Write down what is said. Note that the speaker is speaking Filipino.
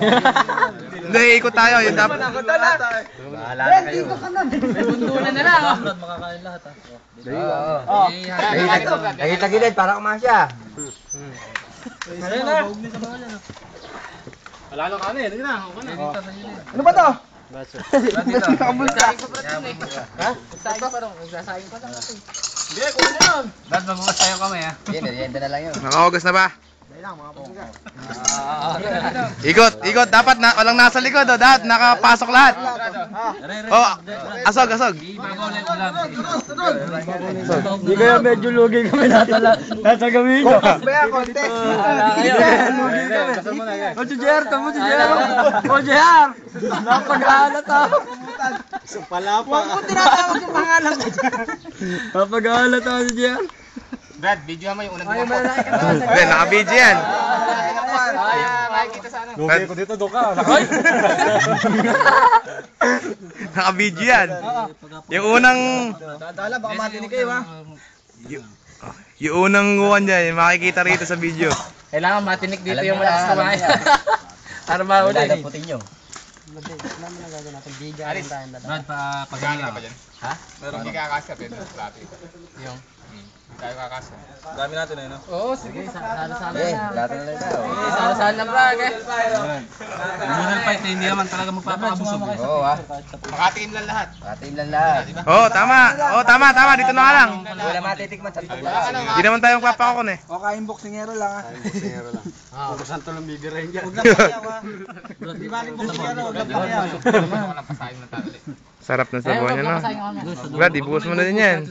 Hindi, ikot tayo. Yun dapat. Bahala na kayo. May bundunan na lang. Makakain lahat ah. Nakita-gilid para kumasya. Wala nang kanin. Hindi na. Okay na. Ano ba to? Nakabulsa. Ha? Sasayin pa rin. Sasayin pa lang ako. Hindi, kunin na yun. Dad, magbukas tayo kami ha. Merienda na lang yun. Nakahugas na ba? Dahil lang, mga pagsiga. Ikot, ikot. Dapat na, walang nasa likod. Oh. Dapat nakapasok lahat. Oh, asog, asog. Hindi kaya medyo lugi kami nasa gawin. Focus ba yan? Konti. O, JR, tamo si JR. O, JR. Napag-alat ah. Huwag mo tinatawag yung pangalan ko. Napag-alat ah si JR. Brad, video mo yung unang dumakot. Hindi, naka-video yan. Makikita sa ano. Lugi ko dito, doka. Naka-video yan. Yung unang... Dadala, baka matinig kayo ha. Yung unang nguwan dyan, makikita rito sa video. Kailangan matinik dito yung malakas kumain. Para mahuli. Dadaputin nyo. Brad, pag-hanga pa dyan. Ha? Meron hindi kakasya, pero plato. Yung? Tayo kakasya. Dami natin eh, no? Oo, sige. Sala-sala Eh, na. lahat na lang daw. Sala-sala na, Brad. Yung fight, hindi naman talaga magpapakabusog. Oo ah. Makatiin lang lahat. Katiin lang lahat. Oh, tama. Oh, tama, tama. Dito na nga lang. Wala matitikman sa tuwa. Hindi naman tayo magpapakakon eh. O, kain boksingero lang ha. Pupusan to lang bibirahin dyan. Huwag lang payaw ha. Di ba rin boksingero, huwag lang payaw. Sarap na sabaw niya, no? Brad, ibuhos mo na din yan.